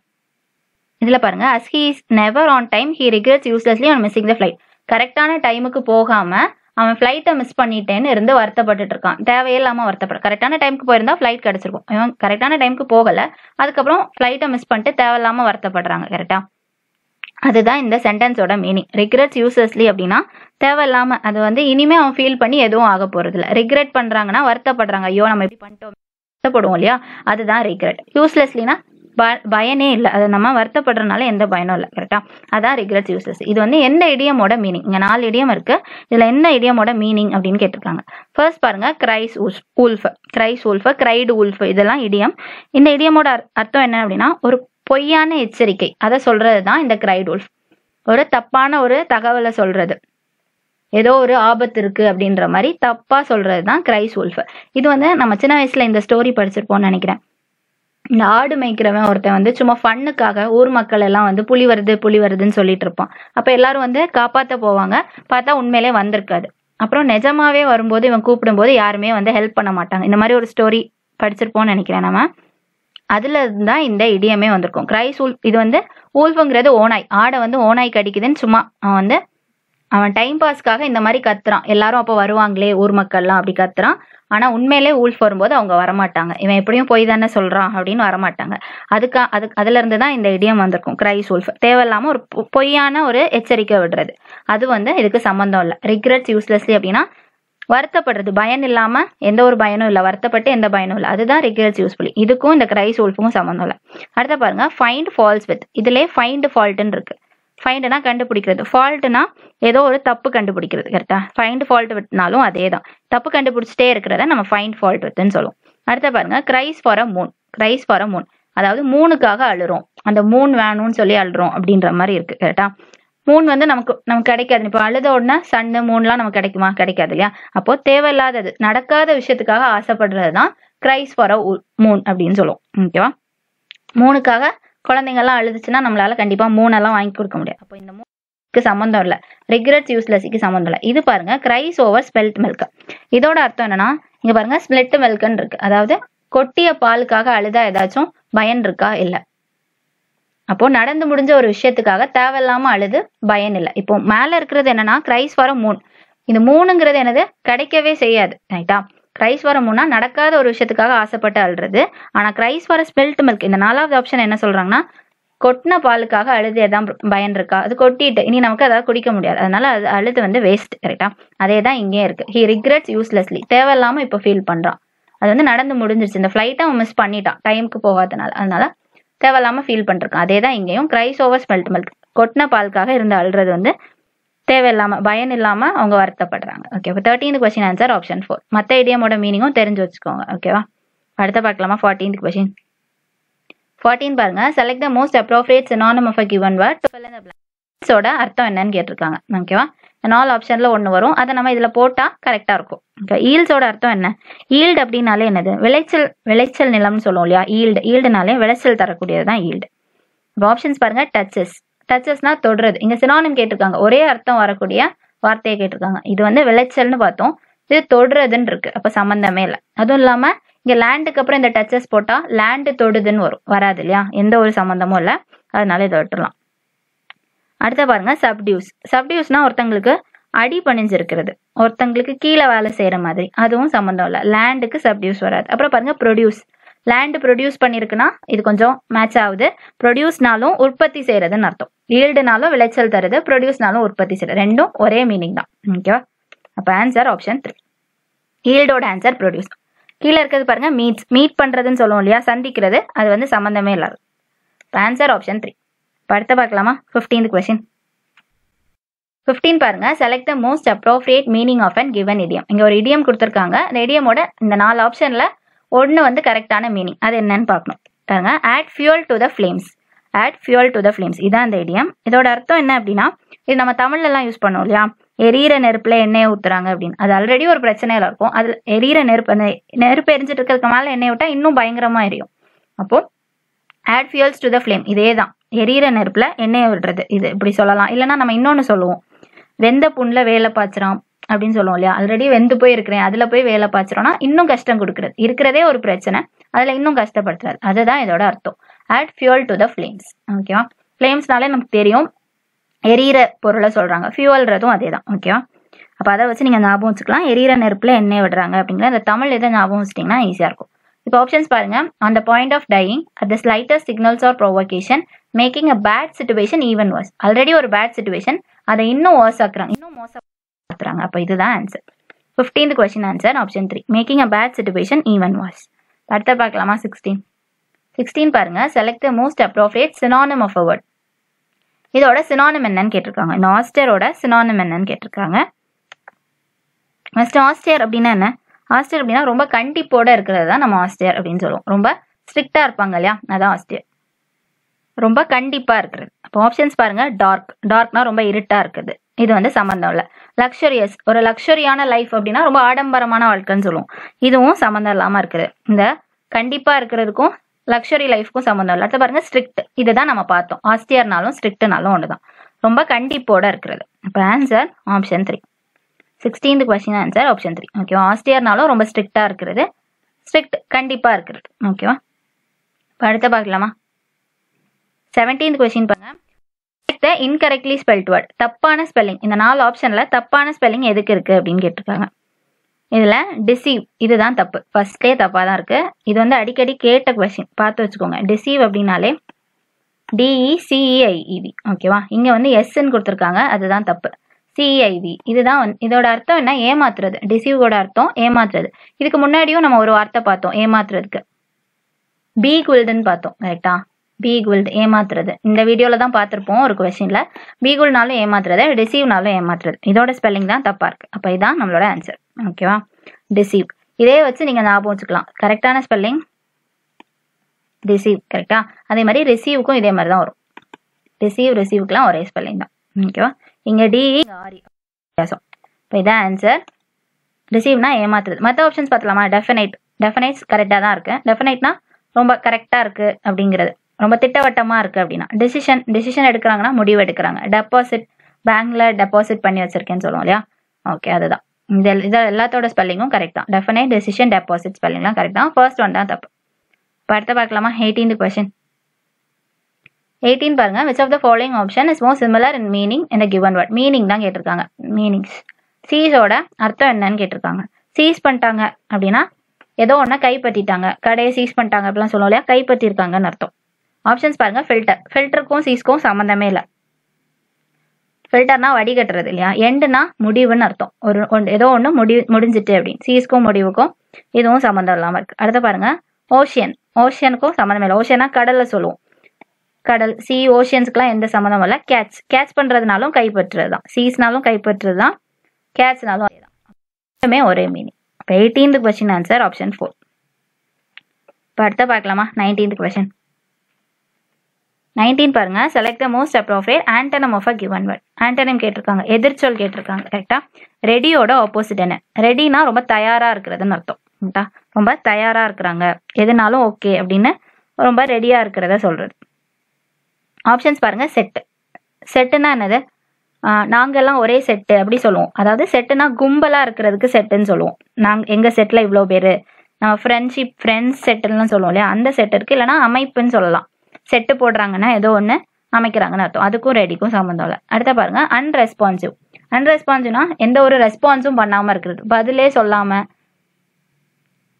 இதுல பாருங்க, as he is never on time he regrets uselessly on missing the flight. கரெக்டான டைமுக்கு போகாம அவன் ஃபிளைட்டை மிஸ் பண்ணிட்டேன்னு இருந்து வருத்தப்பட்டு இருக்கான். தேவையில்லாம வருத்தப்பட, கரெக்டான டைமுக்கு போயிருந்தா ஃபிளைட் கிடைச்சிருக்கும். இவன் கரெக்டான டைமுக்கு போகல, அதுக்கப்புறம் ஃபிளைட்டை மிஸ் பண்ணிட்டு தேவையில்லாம வருத்தப்படுறாங்க. கரெக்டா? அதுதான் இந்த சென்டென்ஸோட மீனிங். ரிக்ரெட்ஸ் யூஸ்லெஸ்லி அப்படின்னா தேவையில்லாம, அது வந்து இனிமே அவன் ஃபீல் பண்ணி எதுவும் ஆக போறது இல்லை. ரிக்ரெட் பண்றாங்கன்னா வருத்தப்படுறாங்க, ஐயோ நம்ம இப்படி பண்ணிட்டோம் வருத்தப்படுவோம் இல்லையா, அதுதான் ரிக்ரெட். யூஸ்லெஸ்லினா பயனே இல்லை, அது நம்ம வருத்தப்படுறதுனால எந்த பயனும் இல்லை. கரெக்டா? அதான் ரிக்ரெட்ஸ் யூஸ்லெஸ். இது வந்து எந்த இடியமோட மீனிங்? இங்க 4 இடியம் இருக்கு. இதுல என்ன இடியமோட மீனிங் அப்படின்னு கேட்டிருக்காங்க. ஃபர்ஸ்ட் பாருங்க, கிரைஸ் ஊல்ஃப், கிரைடு ஊல்ஃப், இதெல்லாம் இடியம். இந்த இடியமோட அர்த்தம் என்ன அப்படின்னா ஒரு பொய்யான எச்சரிக்கை, அதை சொல்றது தான் இந்த கிரைடு ஊல்ஃப். ஒரு தப்பான ஒரு தகவலை சொல்றது, ஏதோ ஒரு ஆபத்து இருக்கு அப்படின்ற மாதிரி தப்பா சொல்றது தான் கிரைஸ் ஊல்ஃப். இது வந்து நம்ம சின்ன வயசுல இந்த ஸ்டோரி படிச்சிருப்போம்னு நினைக்கிறேன். இந்த ஆடு மேய்க்கிறவன் ஒருத்தன் வந்து சும்மா ஃபன்னுக்காக ஊர் மக்கள் எல்லாம் வந்து புலி வருதுன்னு சொல்லிட்டு இருப்பான். அப்ப எல்லாரும் வந்து காப்பாத்த போவாங்க, பார்த்தா உண்மையிலே வந்திருக்காது. அப்புறம் நிஜமாவே வரும்போது இவன் கூப்பிடும்போது யாருமே வந்து ஹெல்ப் பண்ண மாட்டாங்க. இந்த மாதிரி ஒரு ஸ்டோரி படிச்சிருப்போம்னு நினைக்கிறேன் நம்ம. அதுல தான் இந்த இடியமே வந்திருக்கும். Cries wolf. இது வந்து ஊல்ஃபுங்கிறது ஓனாய், ஆடை வந்து ஓனாய் கடிக்குதுன்னு சும்மா அவன் டைம் பாஸ்க்காக இந்த மாதிரி கத்துறான். எல்லாரும் அப்போ வருவாங்களே ஊர் மக்கள்லாம் அப்படி கத்துறான். ஆனா உண்மையிலே ஊல்ஃப் வரும்போது அவங்க வரமாட்டாங்க. இவன் எப்படியும் போய் தானே சொல்றான் அப்படின்னு வரமாட்டாங்க. அதுல இருந்து தான் இந்த இடியம் வந்திருக்கும், கிரைஸ் ஊல்ஃப். தேவையில்லாம ஒரு பொய்யான ஒரு எச்சரிக்கை விடுறது, அது வந்து இதுக்கு சம்பந்தம் இல்லை. ரிக்ரெட்ஸ் யூஸ்லெஸ்லி அப்படின்னா வருத்தப்படுறது, பயன் இல்லாம எந்த ஒரு பயனும் இல்லை, வருத்தப்பட்டு எந்த பயனும் இல்லை, அதுதான் ரிக்ரெட்ஸ் யூஸ்ஃபுல்லி. இதுக்கும் இந்த கிரைஸ் ஊல்ஃபுக்கும் சம்பந்தம் இல்லை. அடுத்த பாருங்க, ஃபைண்ட் ஃபால்ஸ் வித். இதுலேயே ஃபைண்ட் ஃபால்ட்னு இருக்கு. ஃபைண்ட்னா கண்டுபிடிக்கிறது, ஃபால்ட்னா ஏதோ ஒரு தப்பு கண்டுபிடிக்கிறது. கரெக்டா? ஃபைண்ட் ஃபால்ட் வித்னாலும் அதே தான், தப்பு கண்டுபிடிச்சிட்டே இருக்கிறத நம்ம ஃபைண்ட் ஃபால்ட் வித்ன்னு சொல்லுவோம். அடுத்த பாருங்க, கிரைஸ் ஃபார் அ மூன், அதாவது மூணுக்காக அழுறோம், அந்த மூன் வேணும்னு சொல்லி அழுறோம் அப்படின்ற மாதிரி இருக்கு. கரெக்டா? மூன் வந்து நமக்கு கிடைக்காது. இப்போ அழுத உடனே சன்னு மூன்லாம் நமக்கு கிடைக்குமா? கிடைக்காது இல்லையா. அப்போ தேவையில்லாதது, நடக்காத விஷயத்துக்காக ஆசைப்படுறது தான் கிரைஸ் ஃபார் அ மூன் அப்படின்னு சொல்லுவோம். ஓகேவா? மூணுக்காக குழந்தைங்கள்லாம் அழுதுச்சுன்னா நம்மளால கண்டிப்பா மூணெல்லாம் வாங்கி கொடுக்க முடியாது. அப்போ இந்த மூணுக்கு சம்மந்தம் இல்லை, ரிக்ரெட்ஸ் யூஸ்லெஸ்க்கு சம்மந்தம் இல்லை. இது பாருங்க, கிரைஸ் ஓவர் ஸ்பெல்ட் மில்க். இதோட அர்த்தம் என்னன்னா, இங்க பாருங்க ஸ்பிளிட் மில்க்ன்னு இருக்கு, அதாவது கொட்டிய பாலுக்காக அழுதா ஏதாச்சும் பயன் இருக்கா? இல்லை. அப்போ நடந்து முடிஞ்ச ஒரு விஷயத்துக்காக தேவையில்லாம அழுது பயன் இல்லை. இப்போ மேல இருக்கிறது என்னன்னா கிரைஸ் ஃபார் அ மூன். இந்த மூணுங்கிறது என்னது? கிடைக்கவே செய்யாது. ரைட்டா? கிரைஸ் ஃபார் அ மூன்னா நடக்காத ஒரு விஷயத்துக்காக ஆசைப்பட்டு அழுறது. ஆனா cries for a spilt milk, இந்த 4வது ஆப்ஷன் என்ன சொல்றாங்கன்னா, கொட்டின பாலுக்காக அழுது எதாவது பயன் இருக்கா? அது கொட்டிட்டு இனி நமக்கு அதாவது குடிக்க முடியாது, அதனால அது அழுது வந்து வேஸ்ட். கரெக்டா? அதே தான் இங்கேயும் இருக்கு. ஹி ரிக்ரெட்ஸ் யூஸ்லெஸ்லி, தேவையில்லாம இப்போ ஃபீல் பண்றான். அது வந்து நடந்து முடிஞ்சிருச்சு, இந்த ஃபிளைட்டை அவன் மிஸ் பண்ணிட்டான் டைமுக்கு போகாதனால, அதனால தேவையில்லாம ஃபீல் பண்ணிருக்கான். அதே தான் இங்கேயும், கிரைஸ் ஓவர் ஸ்பெல்ட் மில்க், கொட்டின பாலுக்காக இருந்து அழுறது வந்து தேவையில்லாம பயன் இல்லாம அவங்க வருத்தப்படுறாங்க. ஓகே, அப்போ 13th கொஸ்டின் ஆன்சர் ஆப்ஷன் 4. மற்ற இடியமோட மீனிங்கும் தெரிஞ்சு வச்சுக்கோங்க. ஓகேவா? அடுத்த பார்க்கலாமா 14th கொஸ்டின். 14 பாருங்க. Select the most appropriate synonym of a given word to fill in the blanks ஓட அர்த்தம் என்னன்னு கேட்டிருக்காங்க. ஓகேவா? 4 ஆப்ஷன்ல ஒன்று வரும். அதை நம்ம இதில் போட்டால் கரெக்டாக இருக்கும். ஓகே, ஈல்ஸோட அர்த்தம் என்ன? ஈல்டு அப்படின்னாலே என்னது? விளைச்சல் நிலம்னு சொல்லுவோம் இல்லையா? ஈல்டுனாலே விளைச்சல் தரக்கூடியது தான் ஈல்டு. இப்போ ஆப்ஷன்ஸ் பாருங்க. டச்சஸ்னா தொடுறது. இங்க சினானிம் கேட்டிருக்காங்க. ஒரே அர்த்தம் வரக்கூடிய வார்த்தையை கேட்டிருக்காங்க. இது வந்து விளைச்சல்னு பார்த்தோம், இது தொடுறதுன்னு இருக்கு. அப்ப சம்பந்தமே இல்லை. அதுவும் இல்லாம இங்க லேண்டுக்கு அப்புறம் இந்த டச்சஸ் போட்டா லேண்டு தொடுதுன்னு வராது இல்லையா? எந்த ஒரு சம்பந்தமும் இல்லை. அதனால இதை விட்டுலாம். அடுத்த பாருங்க சப்டியூஸ்னா ஒருத்தங்களுக்கு அடி பணிஞ்சிருக்கிறது, ஒருத்தங்களுக்கு கீழே வேலை செய்யற மாதிரி, அதுவும் சம்பந்தம் இல்லை. லேண்டுக்கு சப்டியூஸ் வராது. அப்புறம் பாருங்க ப்ரொடியூஸ். லேண்டு ப்ரொடியூஸ் பண்ணிருக்குன்னா இது கொஞ்சம் மேட்ச் ஆகுது. ப்ரொடியூஸ்னாலும் உற்பத்தி செய்யறதுன்னு அர்த்தம். ஈல்டுனாலும் விளைச்சல் தருது, ப்ரொடியூஸ்னாலும் உற்பத்தி செய்யறது. ரெண்டும் ஒரே மீனிங் தான். ஓகேவா? அப்ப ஆன்சர் ஆப்ஷன் 3. ஈல்டோட ஆன்சர் ப்ரொடியூஸ். கீழே இருக்கிறது பாருங்க மீட் பண்றதுன்னு சொல்லுவோம் இல்லையா? சந்திக்கிறது. அது வந்து சம்பந்தமே இல்லாது. Answer option 3. இப்போ அடுத்த பார்க்கலாமா 15th கொஸ்டின். 15 பாருங்க. Select the most appropriate meaning of an given idiom. இங்க ஒரு இடியம் கொடுத்துருக்காங்க. அந்த இடியமோட இந்த 4 ஆப்ஷன்ல ஒன்று வந்து கரெக்டான மீனிங். அது என்னன்னு பார்க்கணும். பாருங்க. Add fuel to the flames. இதான் அந்த இடியம். இதோட அர்த்தம் என்ன அப்படின்னா, இது நம்ம தமிழ்ல எல்லாம் யூஸ் பண்ணுவோம் இல்லையா? எரியிற நெருப்புல எண்ணெயை ஊத்துறாங்க அப்படின்னு. அது ஆல்ரெடி ஒரு பிரச்சனையில இருக்கும். அதுல எரியிற நெருப்பு எரிஞ்சிட்டு இருக்கிறதுக்கு மேல எண்ணெய் விட்டா இன்னும் பயங்கரமா எரியும். அப்போ add fuels to the flame. இதே தான், எரியிற நெருப்புல எண்ணெயை விடுறது. இது இப்படி சொல்லலாம். இல்லைன்னா நம்ம இன்னொன்னு சொல்லுவோம், வெந்த புண்ணுல வேலை பாய்ச்சறான் அப்படின்னு சொல்லுவோம் இல்லையா? ஆல்ரெடி வெந்து போய் இருக்கிறேன், அதுல போய் வேலை பாய்ச்சறோம்னா இன்னும் கஷ்டம் கொடுக்குறது. இருக்கிறதே ஒரு பிரச்சனை, அதுல இன்னும் கஷ்டப்படுத்துறது. அதுதான் இதோட அர்த்தம். Add fuel to the flames. ஓகேவா? ஃப்ளேம்ஸ்னாலே நமக்கு தெரியும், எரியிற பொருளை சொல்றாங்க. ஃபியூவல்றதும் அதே தான். ஓகேவா? அப்ப அதை வச்சு நீங்க ஞாபகம் வச்சுக்கலாம். எரியிற நெருப்புல எண்ணெய் விடுறாங்க அப்படிங்கிற அந்த தமிழ் இதை ஞாபகம் வச்சிட்டீங்கன்னா ஈஸியா இருக்கும். இப்போ ஆப்ஷன்ஸ் பாருங்க. On the point of dying, at the slightest signals or provocation, making a bad situation even worse. Already ஒரு பேட் சிச்சுவேஷன், அதை இன்னும் வர்ஸ் ஆக்குறாங்க, இன்னும் மோசப்படுத்துறாங்க. அப்ப இதுதான் answer. 15th question answer option 3. Making a bad situation even worse. அடுத்த பார்க்கலாமா 16 பாருங்க. Select the most appropriate synonym of a word. இதோட சினானிம் என்னன்னு கேட்டிருக்காங்க. இந்த ஆஸ்டரோட சினானிம் என்னன்னு கேட்டிருக்காங்க. ஃபர்ஸ்ட் ஆஸ்டர் அப்படின்னா என்ன? ஆஸ்டர் அப்படின்னா ரொம்ப கண்டிப்போட இருக்கிறது தான் நம்ம ஆஸ்டர் அப்படின்னு சொல்லுவோம். ரொம்ப ஸ்ட்ரிக்டா இருப்பாங்க இல்லையா? அதான் ஆஸ்டர். ரொம்ப கண்டிப்பா இருக்கிறது. அப்போ ஆப்ஷன்ஸ் பாருங்க. டார்க்னா ரொம்ப இருட்டா இருக்குது. இது வந்து சம்பந்தம் இல்லை. லக்ஸரியஸ், ஒரு லக்ஸரியான லைஃப் அப்படின்னா ரொம்ப ஆடம்பரமான வாழ்க்கைன்னு சொல்லுவோம். இதுவும் சம்பந்தம் இல்லாம இருக்குது. இந்த கண்டிப்பா இருக்கிறதுக்கும் லக்ஸரி லைஃப்க்கும் சம்பந்தம் இல்லை. அடுத்து பாருங்க ஸ்ட்ரிக்ட். இதுதான் நம்ம பார்த்தோம். ஆஸ்டியர்னாலும் ஸ்ட்ரிக்ட்னாலும் ஒண்ணுதான். ரொம்ப கண்டிப்போட இருக்கிறது. இப்போ answer option 3. 16th question answer option 3. ஓகேவா? ஆஸ்டியர்னாலும் ரொம்ப ஸ்ட்ரிக்டா இருக்கிறது, ஸ்ட்ரிக்ட் கண்டிப்பா இருக்கிறது. ஓகேவா? இப்போ அடுத்த பார்க்கலாமா 17th கொஸ்டின் பாருங்க. Incorrectly spelt word. தப்பான ஸ்பெல்லிங். இந்த 4 ஆப்ஷன்ல தப்பான ஸ்பெல்லிங் எதுக்கு இருக்கு அப்படின்னு கேட்டிருக்காங்க. இதுல டிசீவ், இதுதான் தப்பு. ஃபர்ஸ்டே தப்பா தான் இருக்கு. இது வந்து அடிக்கடி கேட்ட கொஸ்டின், பார்த்து வச்சுக்கோங்க. டிசீவ் அப்படின்னாலே DECEIEV. ஓகேவா? இங்க வந்து எஸ்ன்னு கொடுத்துருக்காங்க, அதுதான் தப்பு. CEIV இதுதான். இதோட அர்த்தம் என்ன? ஏமாத்துறது. டிசீவோட அர்த்தம் ஏமாத்துறது. இதுக்கு முன்னாடியும் நம்ம ஒரு வார்த்தை பார்த்தோம் ஏமாத்துறதுக்கு. பி குல்டுன்னு பார்த்தோம். கரெக்டா? பி குல்டு ஏமாத்துறது. இந்த வீடியோல தான் பார்த்துருப்போம் ஒரு கொஸ்டின்ல. பி குல்னாலும் ஏமாத்துறது, டிசீவ்னாலும் ஏமாத்துறது. இதோட ஸ்பெல்லிங் தான் தப்பா இருக்கு. அப்ப இதான் நம்மளோட ஆன்சர். ஓகேவா? டிசீவ். இதே வச்சு நீங்க ஞாபகம் வச்சுக்கலாம். கரெக்டான ஸ்பெல்லிங் டிசீவ். கரெக்டா? அதே மாதிரி ரிசீவுக்கும் இதே மாதிரி தான் வரும். ரிசீவுக்குலாம் ஒரே ஸ்பெல்லிங் தான். ஓகேவா? இங்க DE வித்தியாசம். இப்போ இதான் ஆன்சர். ரிசீவ்னா ஏமாத்துறது. மற்ற ஆப்ஷன்ஸ் பார்த்தலாமா? டெஃபினைட்ஸ் கரெக்டாக தான் இருக்கு. டெஃபினைட்னா ரொம்ப கரெக்டாக இருக்கு அப்படிங்கிறது, ரொம்ப திட்டவட்டமா இருக்கு அப்படின்னா. டிசிஷன் எடுக்கிறாங்கன்னா முடிவு எடுக்கிறாங்க. டெபாசிட், பேங்க்ல டெபாசிட் பண்ணி வச்சிருக்கேன்னு சொல்லுவோம் இல்லையா? ஓகே, அதுதான். இது எல்லாத்தோட ஸ்பெல்லிங்கும் கரெக்ட் தான். டெஃபினைட், டெசிஷன், டெபாசிட் ஸ்பெல்லிங்லாம் கரெக்ட் தான். ஃபர்ஸ்ட் ஒன் தான் தப்பு. இப்போ அடுத்த பார்க்கலாமா 18th கொஸ்டின். 18 பாருங்க. which of the following option is more similar in meaning in the given word? Meaning தான் கேட்டிருக்காங்க. மீனிங்ஸ். சீஸோட அர்த்தம் என்னன்னு கேட்டிருக்காங்க. சீஸ் பண்ணிட்டாங்க அப்படின்னா ஏதோ ஒன்னா கைப்பற்றிட்டாங்க, கடையை சீஸ் பண்ணிட்டாங்க அப்படிலாம் சொல்லுவோம் இல்லையா? கைப்பற்றிருக்காங்கன்னு அர்த்தம். ஆப்ஷன்ஸ் பாருங்க. ஃபில்டருக்கும் சீஸ்க்கும் சம்மந்தமே இல்லை. ஃபில்டர்னா வடிகட்டுறது இல்லையா? எண்டுனா முடிவுன்னு அர்த்தம். ஏதோ ஒன்று முடிஞ்சிட்டு அப்படின்னு. சீஸ்க்கும் முடிவுக்கும் இதுவும் சம்மந்தம் இல்லாமல் இருக்கு. அடுத்த பாருங்க. ஓஷியனுக்கும் சம்மந்தமே இல்லை. ஓஷியனா கடல்ல சொல்லுவோம். கடல் சி ஓஷியன்ஸ்க்குலாம் எந்த சம்மந்தம் இல்லை. கேட்ச் பண்ணுறதுனாலும் கைப்பற்றுறது தான், சீஸ்னாலும் கைப்பற்றுறது தான், கேட்ச்னாலும் அதே ஒரே மீனிங். இப்போ 18th கொஸ்டின் ஆன்சர் ஆப்ஷன் 4. இப்போ அடுத்த பார்க்கலாமா 19th கொஸ்டின். 19 பாருங்க. Select the most appropriate antonym of a given word. Antonym கேட்டிருக்காங்க, எதிர்ச்சொல் கேட்டிருக்காங்க. கரெக்டா? ரெடியோட ஆப்போசிட் என்ன? ரெடினா ரொம்ப தயாரா இருக்கிறதுன்னு அர்த்தம். கரெக்டா? ரொம்ப தயாரா இருக்கிறாங்க, எதுனாலும் ஓகே அப்படின்னு ரொம்ப ரெடியா இருக்கிறத சொல்றது. ஆப்ஷன்ஸ் பாருங்க. செட்டு. செட்டுனா என்னது? நாங்கெல்லாம் ஒரே செட்டு அப்படி சொல்லுவோம். அதாவது செட்டுனா கும்பலா இருக்கிறதுக்கு செட்டுன்னு சொல்லுவோம். எங்க செட்ல இவ்வளோ பேரு, நம்ம ஃப்ரெண்ட்ஸ் செட்டுன்னு சொல்லுவோம் இல்லையா, அந்த செட் இருக்கு. இல்லைன்னா அமைப்புன்னு சொல்லலாம். செட்டு போடுறாங்கன்னா ஏதோ ஒன்று அமைக்கிறாங்கன்னு அர்த்தம். அதுக்கும் ரெடிக்கும் சம்மந்தம் இல்லை. அடுத்த பாருங்க. அன்ரெஸ்பான்சிவ். அன்ரெஸ்பான்சிவ்னா எந்த ஒரு ரெஸ்பான்ஸும் பண்ணாம இருக்கிறது, பதிலே சொல்லாம.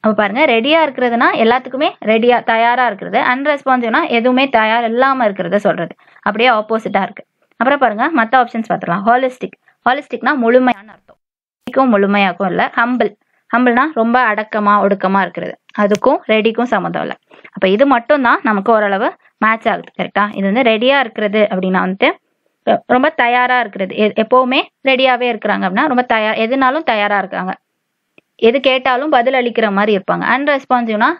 அப்ப பாருங்க, ரெடியா இருக்கிறதுனா எல்லாத்துக்குமே ரெடியா தயாரா இருக்கிறது. அன்ரெஸ்பான்சிவ்னா எதுவுமே தயார் இல்லாம இருக்கிறத சொல்றது. அப்படியே ஆப்போசிட்டா இருக்கு. அப்புறம் பாருங்க மற்ற ஆப்ஷன்ஸ் பார்த்துக்கலாம். ஹாலிஸ்டிக். ஹாலிஸ்டிக்னா முழுமையான அர்த்தம். முழுமையாக்கும் இல்லை. ஹம்பிள்னா ரொம்ப அடக்கமா ஒடுக்கமா இருக்கிறது. அதுக்கும் ரெடிக்கும் சம்மந்தம் இல்லை. அப்ப இது மட்டும் தான் நமக்கு ஓரளவு மேட்ச் ஆகுது. கரெக்டா? இது வந்து ரெடியா இருக்கிறது அப்படின்னா வந்துட்டு ரொம்ப தயாரா இருக்கிறது. எப்பவுமே ரெடியாவே இருக்கிறாங்க அப்படின்னா ரொம்ப எதுனாலும் தயாரா இருக்காங்க, எது கேட்டாலும் பதில் அளிக்கிற மாதிரி இருப்பாங்க. அன்ரெஸ்பான்சிவ்னா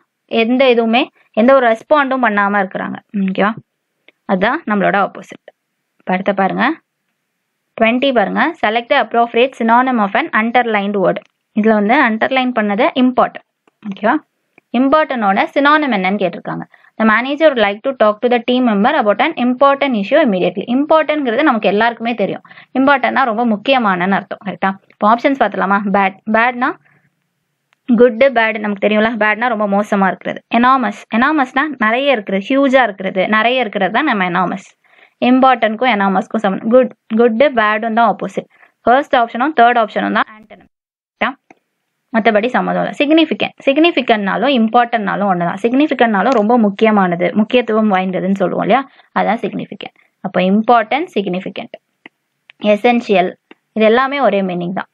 எந்த ஒரு ரெஸ்பாண்டும் பண்ணாம இருக்கிறாங்க. ஓகேவா? அதுதான் நம்மளோட ஆப்போசிட். அடுத்த பாருங்க 20 பாருங்க. Select the appropriate synonym of an underlined word. இதுல வந்து அண்டர்லைன் பண்ணது இம்பார்ட்டன்ட். ஓகேவா? இம்பார்ட்டனோட சினானிம் என்னன்னு கேட்டிருக்காங்க. The manager would like to talk to the team member about an important issue immediately. இம்பார்ட்டன்ட்ங்கிறது நமக்கு எல்லாருக்குமே தெரியும். இம்பார்ட்டன்ட்னா ரொம்ப முக்கியமானன்னு அர்த்தம். கரெக்டா? இப்போ ஆப்ஷன்ஸ் பார்த்துலாமா. பேட்னா குட், பேட் நமக்கு தெரியும்ல. பேட்னா ரொம்ப மோசமா இருக்கிறது. எனாமஸ்னா நிறைய இருக்கிறது, ஹியூஜா இருக்கிறது, நிறைய இருக்கிறது தான் நம்ம எனாமஸ். இம்பார்ட்டன்ட்க்கும் எனாமஸ்க்கும் சம்மந்தம். குட் பேடும் தான் ஆப்போசிட். ஃபர்ஸ்ட் ஆப்ஷனும் தேர்ட் ஆப்ஷனும் தான் ஆன்டனம். மற்றபடி சம்மந்தம் இல்லை. சிக்னிஃபிகன்ட்னாலும் இம்பார்ட்டன்ட்னாலும் ஒன்று தான். சிக்னிஃபிகன்ட்னாலும் ரொம்ப முக்கியமானது, முக்கியத்துவம் வாய்ந்ததுன்னு சொல்லுவோம் இல்லையா, அதான் சிக்னிஃபிகன்ட். அப்போ இம்பார்ட்டன்ட், சிக்னிஃபிகன்ட், எசென்ஷியல் இது எல்லாமே ஒரே மீனிங் தான்.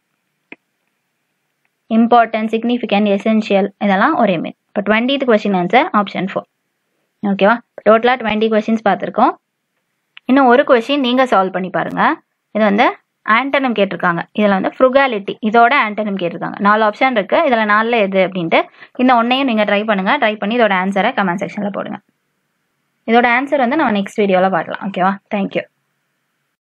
இம்பார்ட்டன்ட், சிக்னிஃபிகன்ட், எசென்ஷியல் இதெல்லாம் ஒரே மீனிங். இப்போ 20th கொஸ்டின் ஆன்சர் ஆப்ஷன் 4. ஓகேவா? டோட்டலாக 20 கொஸ்டின்ஸ் பார்த்துருக்கோம். இன்னும் ஒரு கொஸ்டின் நீங்கள் சால்வ் பண்ணி பாருங்க. இது வந்து ஆன்டனம் கேட்டிருக்காங்க. இதில் வந்து ஃப்ருகாலிட்டி இதோட ஆன்டனம் கேட்டிருக்காங்க. 4 ஆப்ஷன் இருக்கு. இதில் 4ல் எது அப்படின்ட்டு இந்த ஒன்றையும் நீங்கள் ட்ரை பண்ணுங்க. ட்ரை பண்ணி இதோட ஆன்சரை கமெண்ட் செக்ஷனில் போடுங்க. இதோட ஆன்சர் வந்து நம்ம நெக்ஸ்ட் வீடியோவில் பார்க்கலாம். ஓகேவா? தேங்க்யூ.